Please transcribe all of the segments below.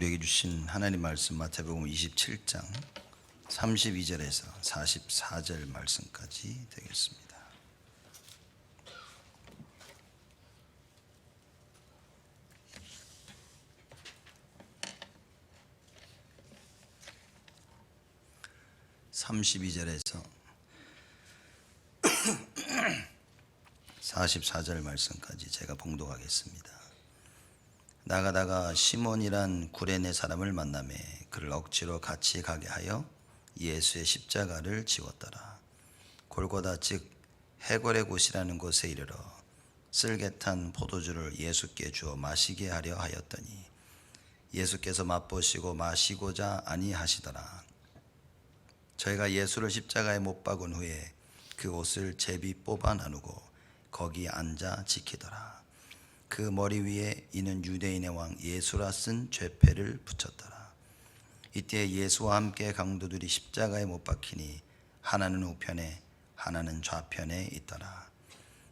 우리에게 주신 하나님 말씀 마태복음 27장 32절에서 44절 말씀까지 되겠습니다. (32절에서) 44절 말씀까지 제가 봉독하겠습니다. 나가다가 시몬이란 구레네 사람을 만나매 그를 억지로 같이 가게 하여 예수의 십자가를 지웠더라. 골고다 즉 해골의 곳이라는 곳에 이르러 쓸개탄 포도주를 예수께 주어 마시게 하려 하였더니 예수께서 맛보시고 마시고자 아니하시더라. 저희가 예수를 십자가에 못 박은 후에 그 옷을 제비 뽑아 나누고 거기 앉아 지키더라. 그 머리 위에 이는 유대인의 왕 예수라 쓴 죄패를 붙였더라. 이때 예수와 함께 강도들이 십자가에 못 박히니 하나는 우편에 하나는 좌편에 있더라.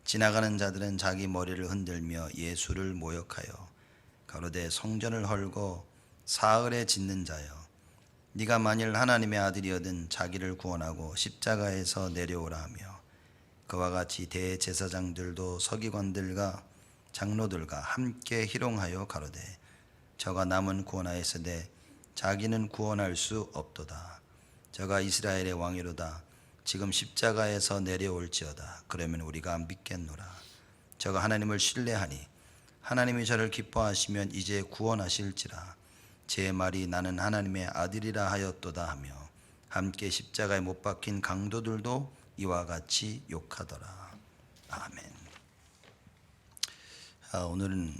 지나가는 자들은 자기 머리를 흔들며 예수를 모욕하여 가로되 성전을 헐고 사흘에 짓는 자여, 네가 만일 하나님의 아들이거든 자기를 구원하고 십자가에서 내려오라 하며, 그와 같이 대제사장들도 서기관들과 장로들과 함께 희롱하여 가로되 저가 남은 구원하였으되 자기는 구원할 수 없도다. 저가 이스라엘의 왕이로다. 지금 십자가에서 내려올지어다. 그러면 우리가 믿겠노라. 저가 하나님을 신뢰하니 하나님이 저를 기뻐하시면 이제 구원하실지라. 제 말이 나는 하나님의 아들이라 하였도다 하며 함께 십자가에 못 박힌 강도들도 이와 같이 욕하더라. 아멘. 오늘은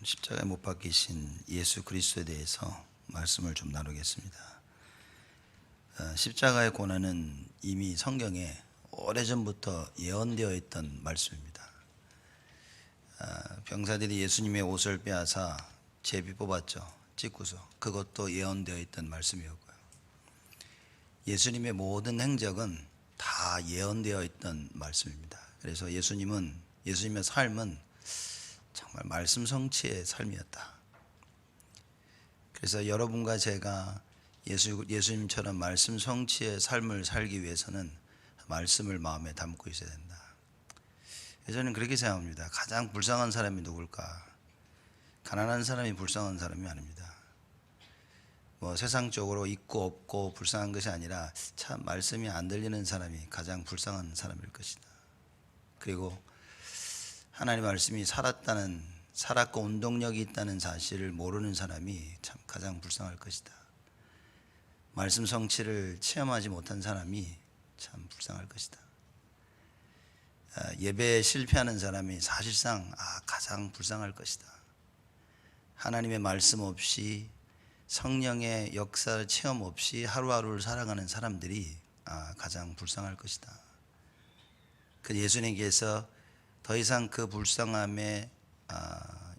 십자가에 못 박히신 예수 그리스도에 대해서 말씀을 좀 나누겠습니다. 십자가의 고난은 이미 성경에 오래전부터 예언되어 있던 말씀입니다. 병사들이 예수님의 옷을 빼앗아 제비 뽑았죠. 찍고서. 그것도 예언되어 있던 말씀이었고요. 예수님의 모든 행적은 다 예언되어 있던 말씀입니다. 그래서 예수님의 삶은 정말 말씀 성취의 삶이었다. 그래서 여러분과 제가 예수님처럼 말씀 성취의 삶을 살기 위해서는 말씀을 마음에 담고 있어야 된다. 저는 그렇게 생각합니다. 가장 불쌍한 사람이 누굴까? 가난한 사람이 불쌍한 사람이 아닙니다. 세상적으로 있고 없고 불쌍한 것이 아니라 참 말씀이 안 들리는 사람이 가장 불쌍한 사람일 것이다. 그리고 하나님 말씀이 살았고 운동력이 있다는 사실을 모르는 사람이 참 가장 불쌍할 것이다. 말씀 성취를 체험하지 못한 사람이 참 불쌍할 것이다. 예배에 실패하는 사람이 사실상 가장 불쌍할 것이다. 하나님의 말씀 없이 성령의 역사를 체험 없이 하루하루를 살아가는 사람들이 가장 불쌍할 것이다. 그 예수님께서 더 이상 그 불쌍함의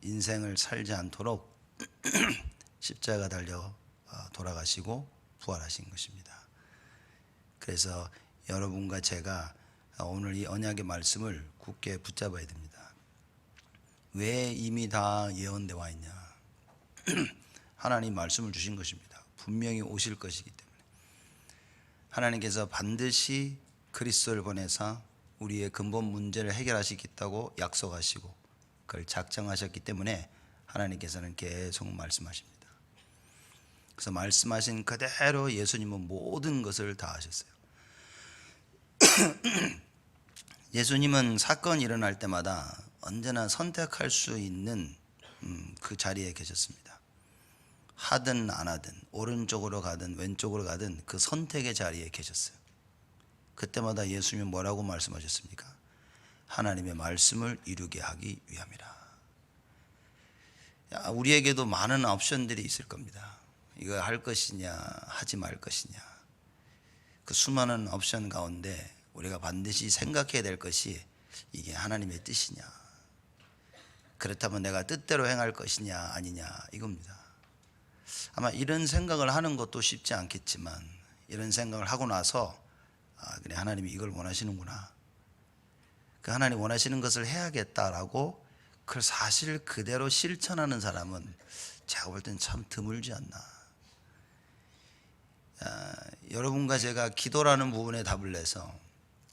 인생을 살지 않도록 십자가 달려 돌아가시고 부활하신 것입니다. 그래서 여러분과 제가 오늘 이 언약의 말씀을 굳게 붙잡아야 됩니다. 왜 이미 다 예언되어 와 있냐? 하나님 말씀을 주신 것입니다. 분명히 오실 것이기 때문에. 하나님께서 반드시 그리스도를 보내사 우리의 근본 문제를 해결하시겠다고 약속하시고 그걸 작정하셨기 때문에 하나님께서는 계속 말씀하십니다. 그래서 말씀하신 그대로 예수님은 모든 것을 다 하셨어요. 예수님은 사건이 일어날 때마다 언제나 선택할 수 있는 그 자리에 계셨습니다. 하든 안 하든 오른쪽으로 가든 왼쪽으로 가든 그 선택의 자리에 계셨어요. 그때마다 예수님은 뭐라고 말씀하셨습니까? 하나님의 말씀을 이루게 하기 위함이라. 우리에게도 많은 옵션들이 있을 겁니다. 이거 할 것이냐 하지 말 것이냐. 그 수많은 옵션 가운데 우리가 반드시 생각해야 될 것이 이게 하나님의 뜻이냐, 그렇다면 내가 뜻대로 행할 것이냐 아니냐 이겁니다. 아마 이런 생각을 하는 것도 쉽지 않겠지만 이런 생각을 하고 나서 그래 하나님이 이걸 원하시는구나, 그 하나님 원하시는 것을 해야겠다라고 그걸 사실 그대로 실천하는 사람은 제가 볼 때는 참 드물지 않나. 여러분과 제가 기도라는 부분에 답을 내서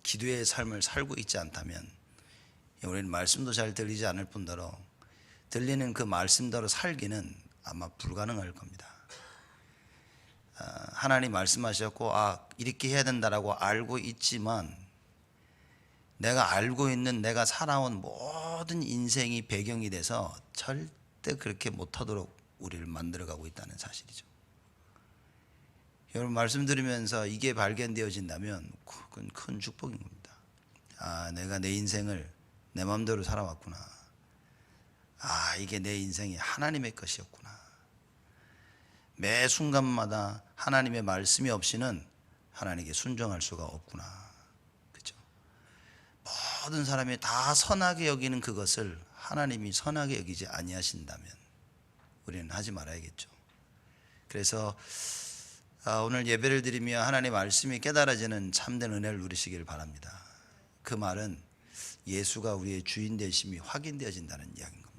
기도의 삶을 살고 있지 않다면 우리는 말씀도 잘 들리지 않을 뿐더러 들리는 그 말씀대로 살기는 아마 불가능할 겁니다. 하나님 말씀하셨고 이렇게 해야 된다라고 알고 있지만 내가 알고 있는 내가 살아온 모든 인생이 배경이 돼서 절대 그렇게 못하도록 우리를 만들어가고 있다는 사실이죠. 여러분 말씀 들으면서 이게 발견되어진다면 그건 큰 축복인 겁니다. 내가 내 인생을 내 마음대로 살아왔구나. 이게 내 인생이 하나님의 것이었구나. 매 순간마다 하나님의 말씀이 없이는 하나님께 순종할 수가 없구나. 그렇죠? 모든 사람이 다 선하게 여기는 그것을 하나님이 선하게 여기지 아니하신다면 우리는 하지 말아야겠죠. 그래서 오늘 예배를 드리며 하나님의 말씀이 깨달아지는 참된 은혜를 누리시길 바랍니다. 그 말은 예수가 우리의 주인 되심이 확인되어진다는 이야기인 겁니다.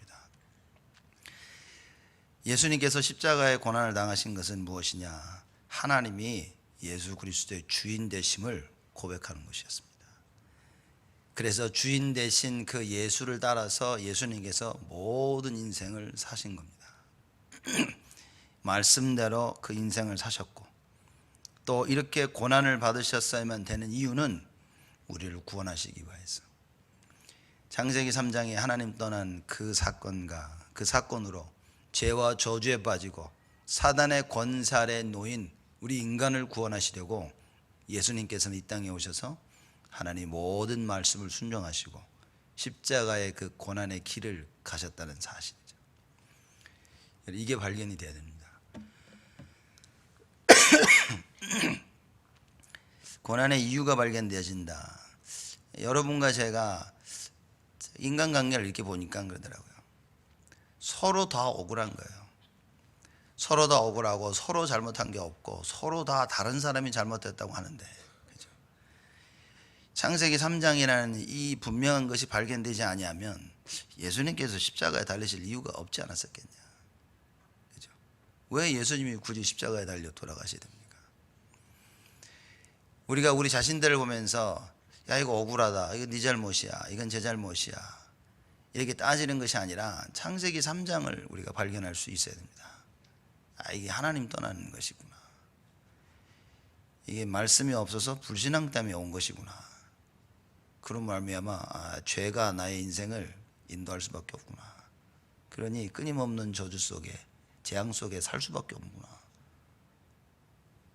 예수님께서 십자가의 고난을 당하신 것은 무엇이냐? 하나님이 예수 그리스도의 주인 되심을 고백하는 것이었습니다. 그래서 주인 되신 그 예수를 따라서 예수님께서 모든 인생을 사신 겁니다. 말씀대로 그 인생을 사셨고 또 이렇게 고난을 받으셨어야만 되는 이유는 우리를 구원하시기 위해서. 창세기 3장에 하나님 떠난 그 사건과 그 사건으로 죄와 저주에 빠지고 사단의 권세 아래 놓인 우리 인간을 구원하시려고 예수님께서는 이 땅에 오셔서 하나님 모든 말씀을 순종하시고 십자가의 그 고난의 길을 가셨다는 사실이죠. 이게 발견이 돼야 됩니다. 고난의 이유가 발견되어진다. 여러분과 제가 인간관계를 이렇게 보니까 그러더라고요. 서로 다 억울한 거예요. 서로 다 억울하고 서로 잘못한 게 없고 서로 다 다른 사람이 잘못했다고 하는데, 그죠? 창세기 3장이라는 이 분명한 것이 발견되지 아니하면 예수님께서 십자가에 달리실 이유가 없지 않았었겠냐. 그죠? 왜 예수님이 굳이 십자가에 달려 돌아가셔야 됩니까? 우리가 우리 자신들을 보면서 이거 억울하다, 이건 네 잘못이야, 이건 제 잘못이야 이렇게 따지는 것이 아니라 창세기 3장을 우리가 발견할 수 있어야 됩니다. 이게 하나님 떠나는 것이구나. 이게 말씀이 없어서 불신앙 때문에 온 것이구나. 그런 말미암아 죄가 나의 인생을 인도할 수밖에 없구나. 그러니 끊임없는 저주 속에 재앙 속에 살 수밖에 없구나.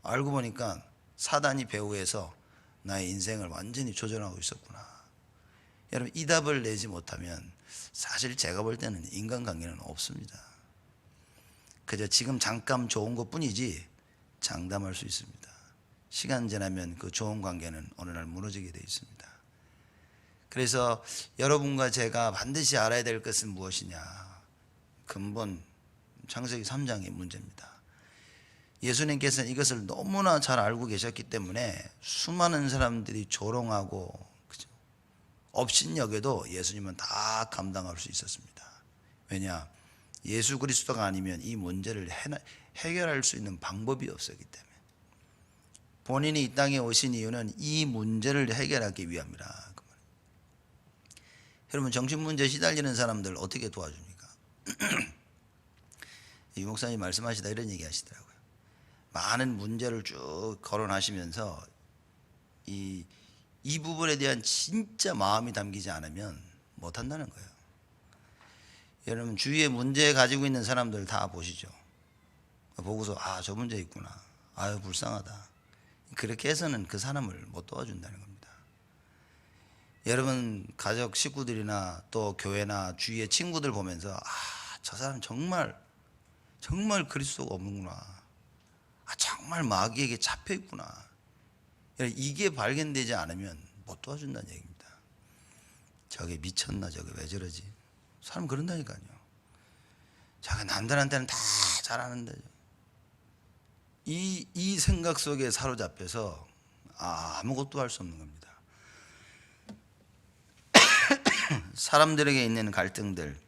알고 보니까 사단이 배후에서 나의 인생을 완전히 조절하고 있었구나. 여러분 이 답을 내지 못하면 사실 제가 볼 때는 인간관계는 없습니다. 그저 지금 잠깐 좋은 것뿐이지 장담할 수 있습니다. 시간 지나면 그 좋은 관계는 어느 날 무너지게 되어 있습니다. 그래서 여러분과 제가 반드시 알아야 될 것은 무엇이냐? 근본 창세기 3장의 문제입니다. 예수님께서는 이것을 너무나 잘 알고 계셨기 때문에 수많은 사람들이 조롱하고 업신여겨도 예수님은 다 감당할 수 있었습니다. 왜냐? 예수 그리스도가 아니면 이 문제를 해결할 수 있는 방법이 없었기 때문에. 본인이 이 땅에 오신 이유는 이 문제를 해결하기 위함이라. 여러분 정신 문제에 시달리는 사람들 어떻게 도와줍니까? 이 목사님 말씀하시다 이런 얘기 하시더라고요. 많은 문제를 쭉 거론하시면서 이 부분에 대한 진짜 마음이 담기지 않으면 못한다는 거예요. 여러분 주위에 문제 가지고 있는 사람들 다 보시죠. 보고서 저 문제 있구나. 아유 불쌍하다. 그렇게 해서는 그 사람을 못 도와준다는 겁니다. 여러분 가족 식구들이나 또 교회나 주위의 친구들 보면서 저 사람 정말 그리스도가 없는구나. 정말 마귀에게 잡혀 있구나. 이게 발견되지 않으면 못 도와준다는 얘기입니다. 저게 미쳤나, 저게 왜 저러지? 사람 그런다니까요. 자기 남들한테는 다 잘하는데 이 생각 속에 사로잡혀서 아무것도 할 수 없는 겁니다. 사람들에게 있는 갈등들,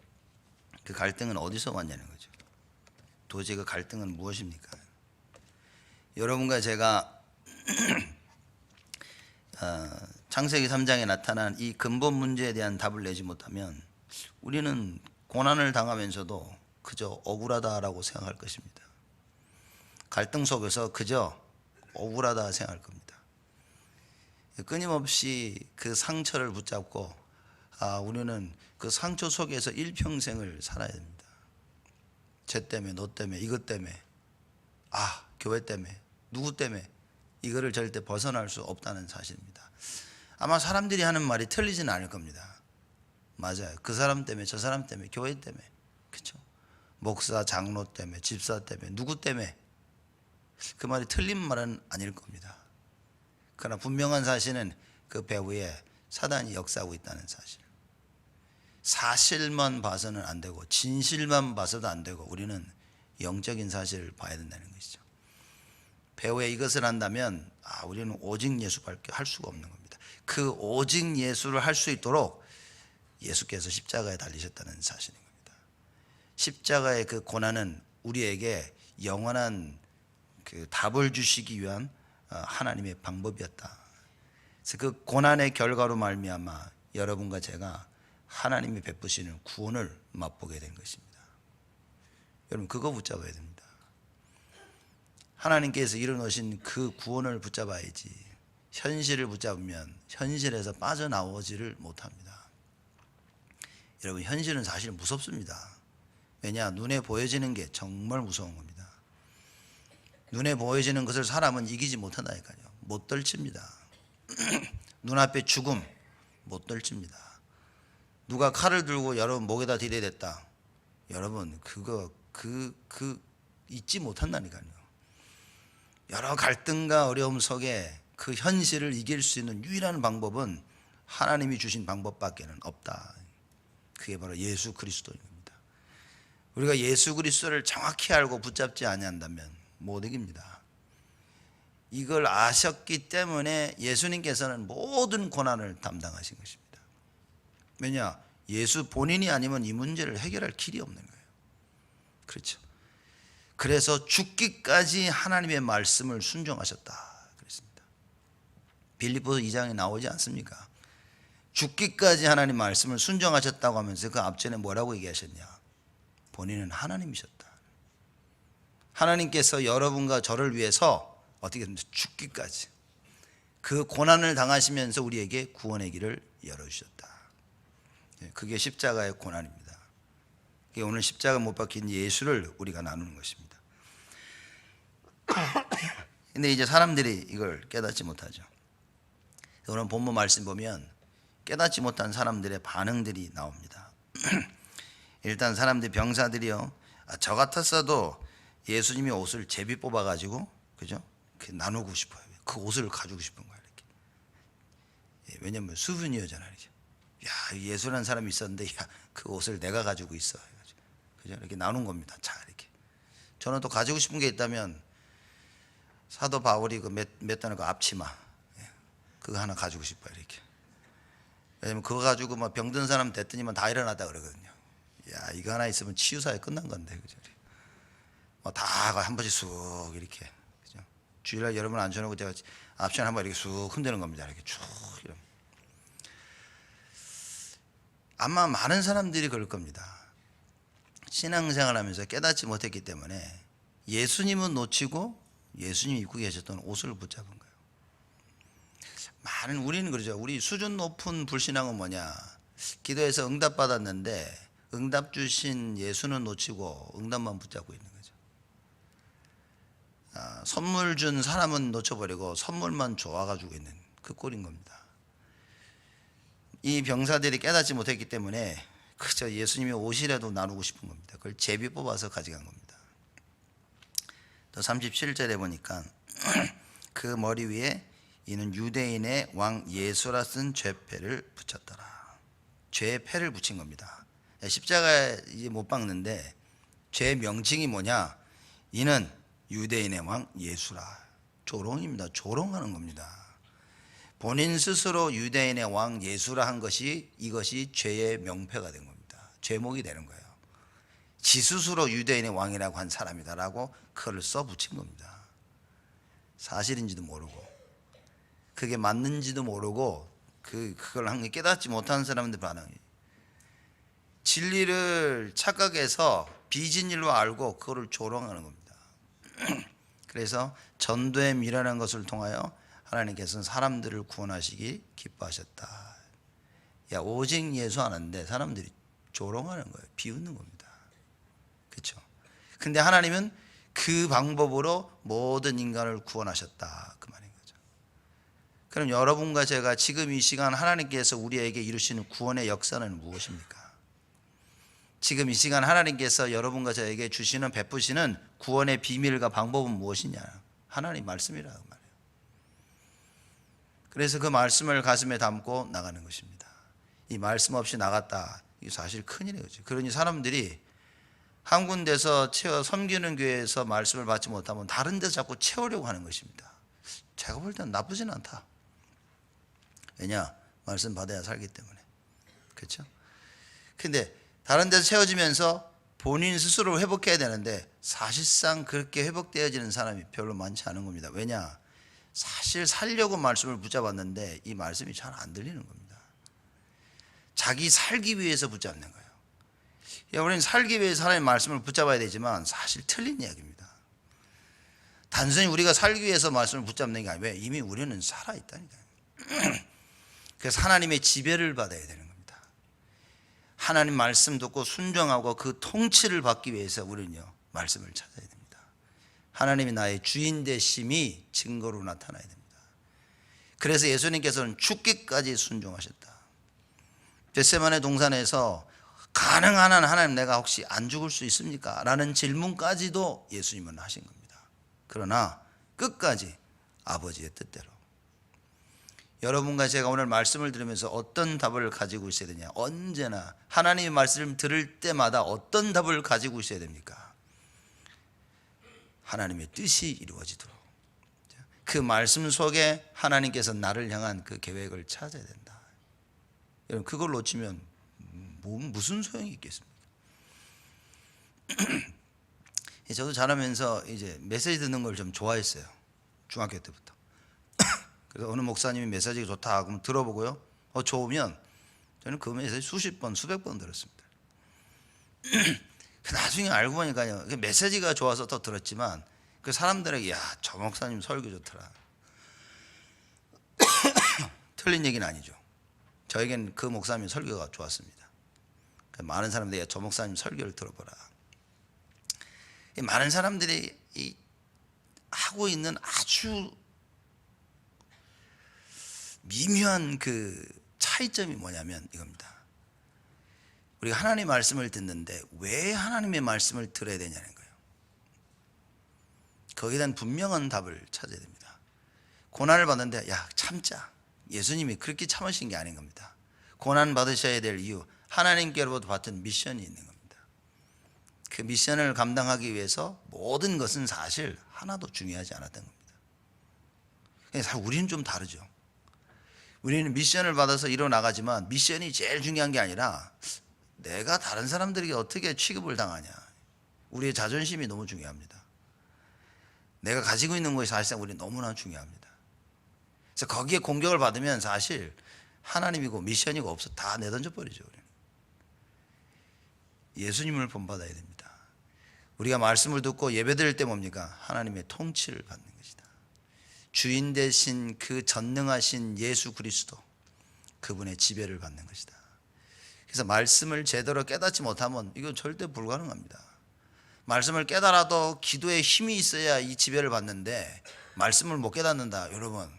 그 갈등은 어디서 왔냐는 거죠. 도대체 그 갈등은 무엇입니까? 여러분과 제가 창세기 3장에 나타난 이 근본 문제에 대한 답을 내지 못하면 우리는 고난을 당하면서도 그저 억울하다라고 생각할 것입니다. 갈등 속에서 그저 억울하다 생각할 겁니다. 끊임없이 그 상처를 붙잡고 우리는 그 상처 속에서 일평생을 살아야 됩니다. 쟤 때문에, 너 때문에, 이것 때문에, 교회 때문에, 누구 때문에, 이거를 절대 벗어날 수 없다는 사실입니다. 아마 사람들이 하는 말이 틀리지는 않을 겁니다. 맞아요. 그 사람 때문에, 저 사람 때문에, 교회 때문에, 그렇죠? 목사, 장로 때문에, 집사 때문에, 누구 때문에, 그 말이 틀린 말은 아닐 겁니다. 그러나 분명한 사실은 그 배후에 사단이 역사하고 있다는 사실. 사실만 봐서는 안 되고 진실만 봐서도 안 되고 우리는 영적인 사실을 봐야 된다는 것이죠. 배후에 이것을 한다면 우리는 오직 예수밖에 할 수가 없는 겁니다. 그 오직 예수를 할 수 있도록 예수께서 십자가에 달리셨다는 사실인 겁니다. 십자가의 그 고난은 우리에게 영원한 그 답을 주시기 위한 하나님의 방법이었다. 그래서 그 고난의 결과로 말미암아 여러분과 제가 하나님이 베푸시는 구원을 맛보게 된 것입니다. 여러분 그거 붙잡아야 됩니다. 하나님께서 이뤄놓으신 그 구원을 붙잡아야지 현실을 붙잡으면 현실에서 빠져나오지를 못합니다. 여러분 현실은 사실 무섭습니다. 왜냐? 눈에 보여지는 게 정말 무서운 겁니다. 눈에 보여지는 것을 사람은 이기지 못한다니까요. 못 떨칩니다. 눈앞에 죽음 못 떨칩니다. 누가 칼을 들고 여러분 목에다 디대댔다. 여러분 그거 잊지 못한다니까요. 여러 갈등과 어려움 속에 그 현실을 이길 수 있는 유일한 방법은 하나님이 주신 방법밖에는 없다. 그게 바로 예수 그리스도인 겁니다. 우리가 예수 그리스도를 정확히 알고 붙잡지 아니한다면 못 이깁니다. 이걸 아셨기 때문에 예수님께서는 모든 고난을 담당하신 것입니다. 왜냐? 예수 본인이 아니면 이 문제를 해결할 길이 없는 거예요. 그렇죠? 그래서 죽기까지 하나님의 말씀을 순종하셨다 그랬습니다. 빌립보서 2장에 나오지 않습니까? 죽기까지 하나님 말씀을 순종하셨다고 하면서 그 앞전에 뭐라고 얘기하셨냐? 본인은 하나님이셨다. 하나님께서 여러분과 저를 위해서 어떻게 했습니까? 죽기까지 그 고난을 당하시면서 우리에게 구원의 길을 열어주셨다. 그게 십자가의 고난입니다. 그게 오늘 십자가 못 박힌 예수를 우리가 나누는 것입니다. 근데 이제 사람들이 이걸 깨닫지 못하죠. 오늘 본문 말씀 보면 깨닫지 못한 사람들의 반응들이 나옵니다. 일단 사람들 병사들이요, 저 같았어도 예수님이 옷을 제비 뽑아가지고 그죠? 나누고 싶어요. 그 옷을 가지고 싶은 거예요. 이렇게. 왜냐면 수브니어잖아요. 이렇게. 야, 예수라는 사람이 있었는데 그 옷을 내가 가지고 있어. 그죠? 이렇게 나눈 겁니다. 자, 이렇게. 저는 또 가지고 싶은 게 있다면 사도 바울이 그 몇 단의 그 앞치마 그거 하나 가지고 싶어요. 이렇게. 왜냐면 그거 가지고 막 병든 사람 됐더니만 다 일어났다 그러거든요. 야, 이거 하나 있으면 치유사에 끝난 건데, 그죠? 다 한 번씩 쑥 이렇게. 그죠? 주일날 여러분 앉혀놓고 제가 앞치마 한번 이렇게 쑥 흔드는 겁니다. 이렇게 쭉 이런. 아마 많은 사람들이 그럴 겁니다. 신앙생활하면서 깨닫지 못했기 때문에 예수님은 놓치고 예수님이 입고 계셨던 옷을 붙잡은 거예요. 많은 우리는 그러죠. 우리 수준 높은 불신앙은 뭐냐? 기도해서 응답 받았는데 응답 주신 예수는 놓치고 응답만 붙잡고 있는 거죠. 선물 준 사람은 놓쳐버리고 선물만 좋아가지고 있는 그 꼴인 겁니다. 이 병사들이 깨닫지 못했기 때문에 그저 예수님의 옷이라도 나누고 싶은 겁니다. 그걸 제비 뽑아서 가져간 겁니다. 또 37절에 보니까 그 머리 위에 이는 유대인의 왕 예수라 쓴 죄패를 붙였더라. 죄의 패를 붙인 겁니다. 십자가에 이제 못 박는데 죄 명칭이 뭐냐? 이는 유대인의 왕 예수라. 조롱입니다. 조롱하는 겁니다. 본인 스스로 유대인의 왕 예수라 한 것이 이것이 죄의 명패가 된 겁니다. 죄목이 되는 거예요. 지스스로 유대인의 왕이라고 한 사람이다라고 그걸 써붙인 겁니다. 사실인지도 모르고 그게 맞는지도 모르고 그걸 한 게 깨닫지 못하는 사람들 반응이, 진리를 착각해서 비진리로 알고 그거를 조롱하는 겁니다. 그래서 전도의 미라는 것을 통하여 하나님께서는 사람들을 구원하시기 기뻐하셨다. 야, 오직 예수 하는데 사람들이 조롱하는 거예요. 비웃는 겁니다. 그렇죠? 근데 하나님은 그 방법으로 모든 인간을 구원하셨다, 그 말인 거죠. 그럼 여러분과 제가 지금 이 시간 하나님께서 우리에게 이루시는 구원의 역사는 무엇입니까? 지금 이 시간 하나님께서 여러분과 저에게 주시는, 베푸시는 구원의 비밀과 방법은 무엇이냐? 하나님 말씀이라고 말해요. 그래서 그 말씀을 가슴에 담고 나가는 것입니다. 이 말씀 없이 나갔다, 이게 사실 큰일이에요. 그러니 사람들이 한 군데서 섬기는 교회에서 말씀을 받지 못하면 다른 데서 자꾸 채우려고 하는 것입니다. 제가 볼 때는 나쁘진 않다. 왜냐? 말씀 받아야 살기 때문에. 그렇죠? 근데 다른 데서 채워지면서 본인 스스로 회복해야 되는데 사실상 그렇게 회복되어지는 사람이 별로 많지 않은 겁니다. 왜냐? 사실 살려고 말씀을 붙잡았는데 이 말씀이 잘 안 들리는 겁니다. 자기 살기 위해서 붙잡는 거예요. 우리는 살기 위해서 하나님의 말씀을 붙잡아야 되지만 사실 틀린 이야기입니다. 단순히 우리가 살기 위해서 말씀을 붙잡는 게 아니라 이미 우리는 살아있다니까요. 그래서 하나님의 지배를 받아야 되는 겁니다. 하나님 말씀 듣고 순종하고 그 통치를 받기 위해서 우리는요, 말씀을 찾아야 됩니다. 하나님이 나의 주인 되심이 증거로 나타나야 됩니다. 그래서 예수님께서는 죽기까지 순종하셨다. 겟세마네 동산에서 가능한 한 하나님, 내가 혹시 안 죽을 수 있습니까? 라는 질문까지도 예수님은 하신 겁니다. 그러나 끝까지 아버지의 뜻대로. 여러분과 제가 오늘 말씀을 들으면서 어떤 답을 가지고 있어야 되냐? 언제나 하나님의 말씀을 들을 때마다 어떤 답을 가지고 있어야 됩니까? 하나님의 뜻이 이루어지도록, 그 말씀 속에 하나님께서 나를 향한 그 계획을 찾아야 된다. 여러분, 그걸 놓치면 무슨 소용이 있겠습니까? 저도 자라면서 이제 메시지 듣는 걸 좀 좋아했어요. 중학교 때부터. 그래서 어느 목사님이 메시지가 좋다 하고 들어보고요, 좋으면 저는 그 메시지 수십 번, 수백 번 들었습니다. 나중에 알고 보니까요, 메시지가 좋아서 더 들었지만 그 사람들에게, 야, 저 목사님 설교 좋더라. 틀린 얘기는 아니죠. 저에겐 그 목사님 설교가 좋았습니다. 많은 사람들이 저 목사님 설교를 들어보라. 많은 사람들이 하고 있는 아주 미묘한 그 차이점이 뭐냐면 이겁니다. 우리가 하나님의 말씀을 듣는데 왜 하나님의 말씀을 들어야 되냐는 거예요. 거기에 대한 분명한 답을 찾아야 됩니다. 고난을 받는데, 야, 참자. 예수님이 그렇게 참으신 게 아닌 겁니다. 고난 받으셔야 될 이유, 하나님께로부터 받은 미션이 있는 겁니다. 그 미션을 감당하기 위해서 모든 것은 사실 하나도 중요하지 않았던 겁니다. 사실 우리는 좀 다르죠. 우리는 미션을 받아서 이뤄나가지만 미션이 제일 중요한 게 아니라 내가 다른 사람들에게 어떻게 취급을 당하냐, 우리의 자존심이 너무 중요합니다. 내가 가지고 있는 것이 사실상 우리 너무나 중요합니다. 그래서 거기에 공격을 받으면 사실 하나님이고 미션이고 없어 다 내던져 버리죠. 우리는 예수님을 본받아야 됩니다. 우리가 말씀을 듣고 예배드릴 때 뭡니까? 하나님의 통치를 받는 것이다. 주인 되신 그 전능하신 예수 그리스도, 그분의 지배를 받는 것이다. 그래서 말씀을 제대로 깨닫지 못하면 이건 절대 불가능합니다. 말씀을 깨달아도 기도에 힘이 있어야 이 지배를 받는데 말씀을 못 깨닫는다, 여러분,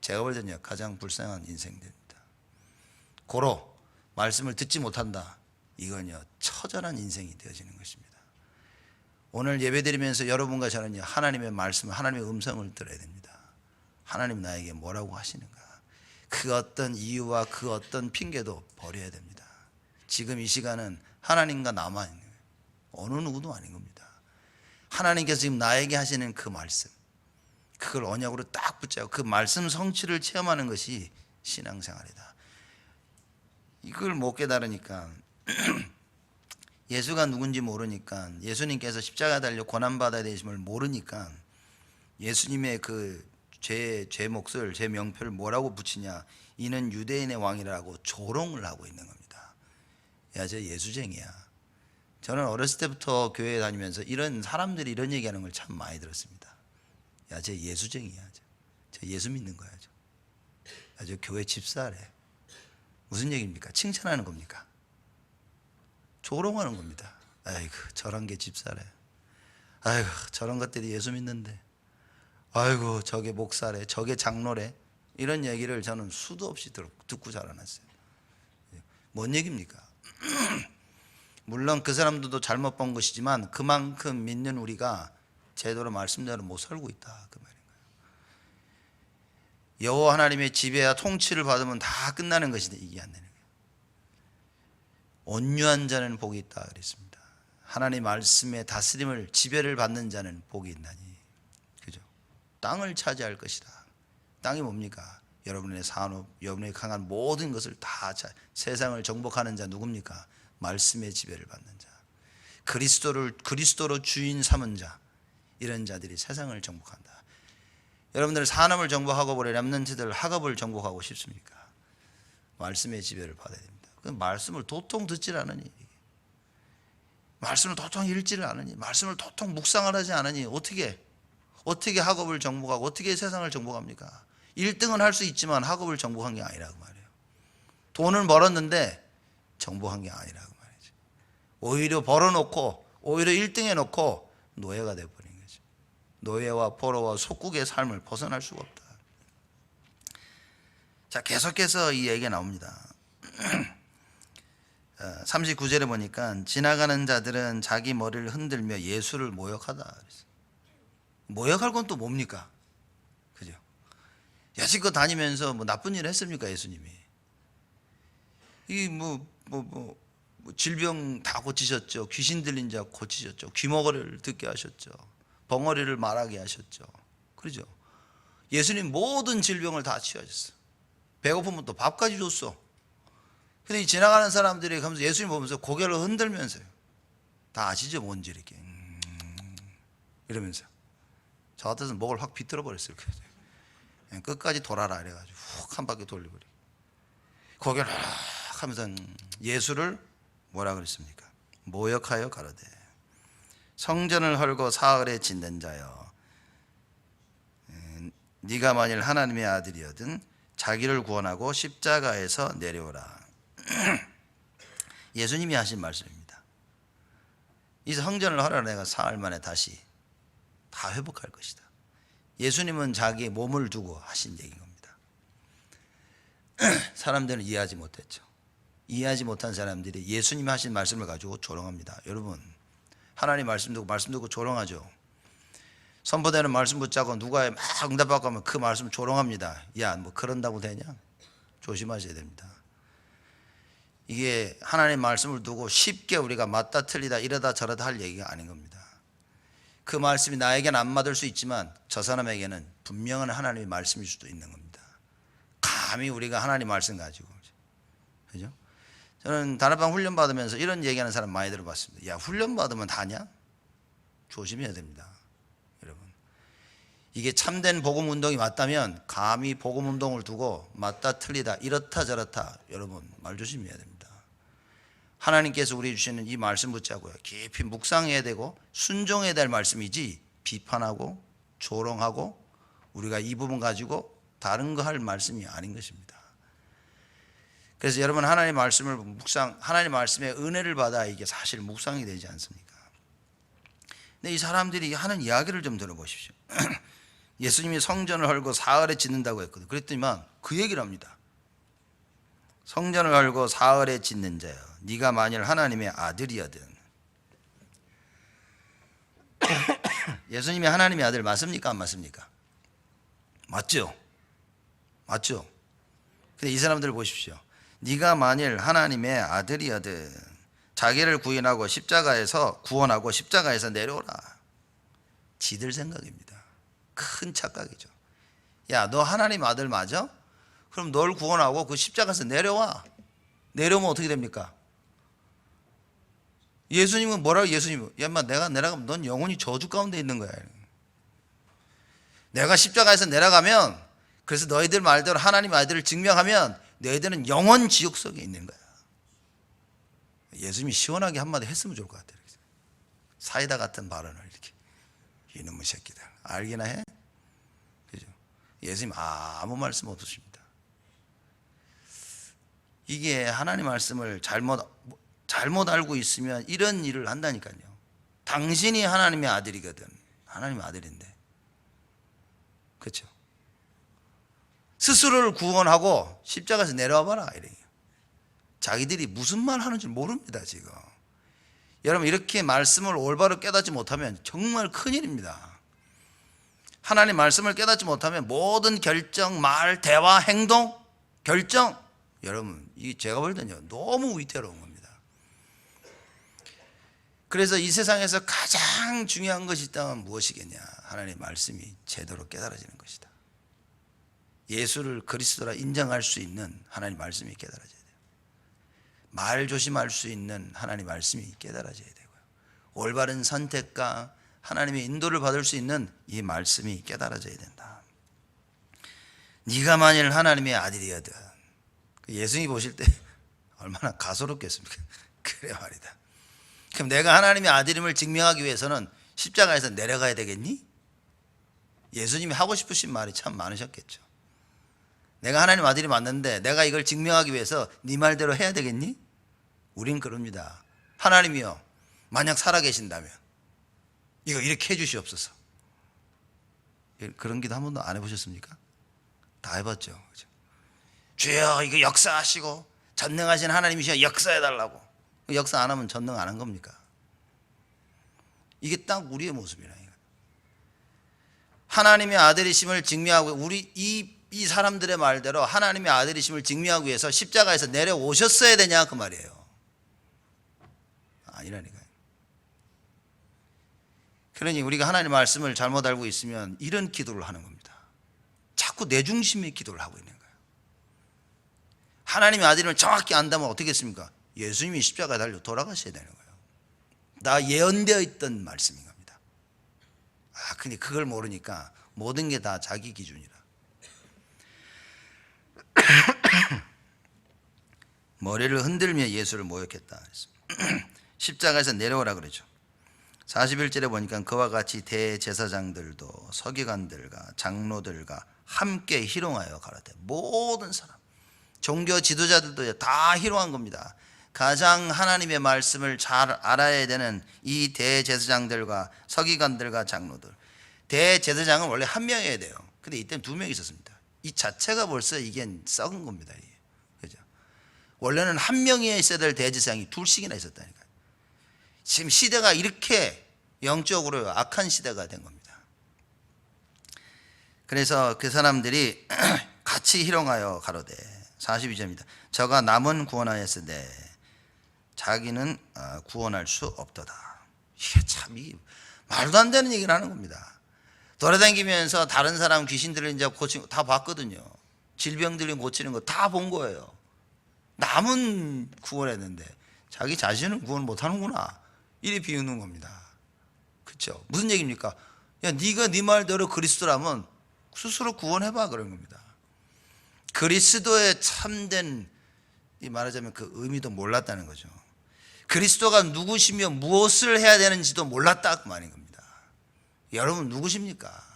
제가 볼 때는요, 가장 불쌍한 인생들입니다. 고로 말씀을 듣지 못한다, 이건요, 처절한 인생이 되어지는 것입니다. 오늘 예배드리면서 여러분과 저는요, 하나님의 말씀, 하나님의 음성을 들어야 됩니다. 하나님 나에게 뭐라고 하시는가, 그 어떤 이유와 그 어떤 핑계도 버려야 됩니다. 지금 이 시간은 하나님과 나만 있는 거예요. 어느 누구도 아닌 겁니다. 하나님께서 지금 나에게 하시는 그 말씀, 그걸 언약으로 딱 붙잡고 그 말씀 성취를 체험하는 것이 신앙생활이다. 이걸 못 깨달으니까 예수가 누군지 모르니까, 예수님께서 십자가 달려 고난받아야 되심을 모르니까 예수님의 그 제 몫을, 제 명표를 뭐라고 붙이냐, 이는 유대인의 왕이라고 조롱을 하고 있는 겁니다. 야, 저 예수쟁이야. 저는 어렸을 때부터 교회에 다니면서 이런 사람들이 이런 얘기하는 걸 참 많이 들었습니다. 야, 저 예수쟁이야. 저 예수 믿는 거야. 야, 저 교회 집사래. 무슨 얘기입니까? 칭찬하는 겁니까? 조롱하는 겁니다. 아이고, 저런 게 집사래. 아이고, 저런 것들이 예수 믿는데. 아이고, 저게 목사래. 저게 장로래. 이런 얘기를 저는 수도 없이 듣고 자라났어요. 뭔 얘기입니까? 물론 그 사람들도 잘못 본 것이지만 그만큼 믿는 우리가 제대로 말씀대로 못 살고 있다, 그 말인 거예요. 여호와 하나님의 지배와 통치를 받으면 다 끝나는 것인데 이게 안 되는 거예요. 온유한 자는 복이 있다 그랬습니다. 하나님 말씀의 다스림을, 지배를 받는 자는 복이 있나니. 그죠? 땅을 차지할 것이다. 땅이 뭡니까? 여러분의 산업, 여러분의 강한 모든 것을 다 세상을 정복하는 자 누굽니까? 말씀의 지배를 받는 자, 그리스도로 주인 삼은 자, 이런 자들이 세상을 정복한다. 여러분들 산업을 정복하고 우리 렘넌트들 학업을 정복하고 싶습니까? 말씀의 지배를 받아야 됩니다. 그 말씀을 도통 듣질 않으니, 말씀을 도통 읽지를 않으니, 말씀을 도통 묵상을 하지 않으니 어떻게 학업을 정복하고 어떻게 세상을 정복합니까? 1등은 할 수 있지만 학업을 정복한 게 아니라고 말이에요. 돈을 벌었는데 정복한 게 아니라고 말이죠. 오히려 벌어놓고, 오히려 1등 해놓고 노예가 되어버린 거죠. 노예와 포로와 속국의 삶을 벗어날 수가 없다. 자, 계속해서 이 얘기가 나옵니다. 39절에 보니까 지나가는 자들은 자기 머리를 흔들며 예수를 모욕하다 그랬어요. 모욕할 건 또 뭡니까? 그죠? 여지껏 다니면서 뭐 나쁜 일을 했습니까, 예수님이? 이 질병 다 고치셨죠. 귀신 들린 자 고치셨죠. 귀머거리를 듣게 하셨죠. 벙어리를 말하게 하셨죠. 그러죠? 예수님 모든 질병을 다 치유하셨어. 배고프면 또 밥까지 줬어. 근데 이 지나가는 사람들이 가면서 예수님 보면서 고개를 흔들면서요. 다 아시죠? 뭔지 이렇게 이러면서 저 같아서는 목을 확 비틀어 버렸을 거예요. 끝까지 돌아라 이래가지고 훅 한 바퀴 돌려버리고 고개를 하면서 예수를 뭐라 그랬습니까? 모욕하여 가로되 성전을 헐고 사흘에 짓는 자여, 네가 만일 하나님의 아들이거든 자기를 구원하고 십자가에서 내려오라. 예수님이 하신 말씀입니다. 이 성전을 헐어 내가 사흘 만에 다시 다 회복할 것이다. 예수님은 자기의 몸을 두고 하신 얘기인 겁니다. 사람들은 이해하지 못했죠. 이해하지 못한 사람들이 예수님이 하신 말씀을 가지고 조롱합니다. 여러분, 하나님 말씀 듣고 조롱하죠. 선포되는 말씀 붙잡고 누가 막 응답받고 하면 그 말씀 조롱합니다. 야, 뭐 그런다고 되냐? 조심하셔야 됩니다. 이게 하나님 말씀을 두고 쉽게 우리가 맞다 틀리다 이러다 저러다 할 얘기가 아닌 겁니다. 그 말씀이 나에게는 안 맞을 수 있지만 저 사람에게는 분명한 하나님의 말씀일 수도 있는 겁니다. 감히 우리가 하나님 말씀 가지고, 그죠? 저는 다락방 훈련 받으면서 이런 얘기하는 사람 많이 들어봤습니다. 야, 훈련 받으면 다냐? 조심해야 됩니다. 여러분, 이게 참된 복음 운동이 맞다면 감히 복음 운동을 두고 맞다 틀리다 이렇다 저렇다, 여러분 말 조심해야 됩니다. 하나님께서 우리 주시는 이 말씀 붙잡고요, 깊이 묵상해야 되고 순종해야 될 말씀이지 비판하고 조롱하고 우리가 이 부분 가지고 다른 거 할 말씀이 아닌 것입니다. 그래서 여러분, 하나님 말씀을 하나님 말씀의 은혜를 받아 이게 사실 묵상이 되지 않습니까? 근데 이 사람들이 하는 이야기를 좀 들어보십시오. 예수님이 성전을 헐고 사흘에 짓는다고 했거든요. 그랬더니만 그 얘기를 합니다. 성전을 헐고 사흘에 짓는 자여, 네가 만일 하나님의 아들이거든. 예수님이 하나님의 아들 맞습니까? 안 맞습니까? 맞죠? 맞죠? 근데 이 사람들 보십시오. 네가 만일 하나님의 아들이거든 자기를 구원하고 십자가에서 내려오라. 지들 생각입니다. 큰 착각이죠. 야, 너 하나님 아들 맞아? 그럼 널 구원하고 그 십자가에서 내려와. 내려오면 어떻게 됩니까? 예수님은 뭐라고? 예수님은 야 인마 내가 내려가면 넌 영원히 저주 가운데 있는 거야. 내가 십자가에서 내려가면, 그래서 너희들 말대로 하나님 아들을 증명하면 너희들은 영원 지옥 속에 있는 거야. 예수님이 시원하게 한마디 했으면 좋을 것 같아요. 사이다 같은 발언을 이렇게, 이놈의 새끼들 알기나 해? 그죠? 예수님 아무 말씀 없으십니다. 이게 하나님 말씀을 잘못 알고 있으면 이런 일을 한다니까요. 당신이 하나님의 아들이거든. 하나님의 아들인데, 그렇죠? 스스로를 구원하고 십자가에서 내려와 봐라 이래요. 자기들이 무슨 말 하는 줄 모릅니다 지금. 여러분, 이렇게 말씀을 올바로 깨닫지 못하면 정말 큰일입니다. 하나님 말씀을 깨닫지 못하면 모든 결정, 말, 대화, 행동, 결정, 여러분 이 제가 볼 때는요 너무 위태로운 겁니다. 그래서 이 세상에서 가장 중요한 것이 있다면 무엇이겠냐? 하나님의 말씀이 제대로 깨달아지는 것이다. 예수를 그리스도라 인정할 수 있는 하나님 말씀이 깨달아져야 돼요. 말 조심할 수 있는 하나님 말씀이 깨달아져야 되고요. 올바른 선택과 하나님의 인도를 받을 수 있는 이 말씀이 깨달아져야 된다. 네가 만일 하나님의 아들이거든. 예수님이 보실 때 얼마나 가소롭겠습니까? 그래 말이다. 그럼 내가 하나님의 아들임을 증명하기 위해서는 십자가에서 내려가야 되겠니? 예수님이 하고 싶으신 말이 참 많으셨겠죠. 내가 하나님 아들이 맞는데 내가 이걸 증명하기 위해서 네 말대로 해야 되겠니? 우린 그럽니다. 하나님이요, 만약 살아계신다면 이거 이렇게 해주시옵소서. 그런 기도 한 번도 안 해보셨습니까? 다 해봤죠. 그렇죠? 주여 이거 역사하시고 전능하신 하나님이시여 역사해달라고. 역사 안 하면 전능 안 한 겁니까? 이게 딱 우리의 모습이라니까. 하나님의 아들이심을 증명하고, 우리 이 사람들의 말대로 하나님의 아들이심을 증명하기 위해서 십자가에서 내려오셨어야 되냐 그 말이에요. 아니라니까요. 그러니 우리가 하나님의 말씀을 잘못 알고 있으면 이런 기도를 하는 겁니다. 자꾸 내 중심의 기도를 하고 있는 거예요. 하나님의 아들임을 정확히 안다면 어떻게 했습니까? 예수님이 십자가에 달려 돌아가셔야 되는 거예요. 다 예언되어 있던 말씀인 겁니다. 근데 그걸 모르니까 모든 게 다 자기 기준이라. 머리를 흔들며 예수를 모욕했다. 십자가에서 내려오라 그러죠. 41절에 보니까 그와 같이 대제사장들도 서기관들과 장로들과 함께 희롱하여 가라되, 모든 사람, 종교 지도자들도 다 희롱한 겁니다. 가장 하나님의 말씀을 잘 알아야 되는 이 대제사장들과 서기관들과 장로들. 대제사장은 원래 한 명이어야 돼요. 근데 이때는 두 명 있었습니다. 이 자체가 벌써 이게 썩은 겁니다. 이게. 그죠? 원래는 한 명이 있어야 될 대제사장이 둘씩이나 있었다니까요. 지금 시대가 이렇게 영적으로 악한 시대가 된 겁니다. 그래서 그 사람들이 같이 희롱하여 가로되, 42절입니다. 저가 남은 구원하였으되 자기는 구원할 수 없도다. 이게 참 말도 안 되는 얘기를 하는 겁니다. 돌아다니면서 다른 사람 귀신들을 이제 고치는 거 다 봤거든요. 질병들을 고치는 거 다 본 거예요. 남은 구원했는데 자기 자신은 구원 못하는구나, 이리 비우는 겁니다. 그렇죠? 무슨 얘기입니까? 야, 네가 네 말대로 그리스도라면 스스로 구원해봐, 그런 겁니다. 그리스도의 참된, 이 말하자면 그 의미도 몰랐다는 거죠. 그리스도가 누구시며 무엇을 해야 되는지도 몰랐다 그 말인 겁니다. 여러분 누구십니까?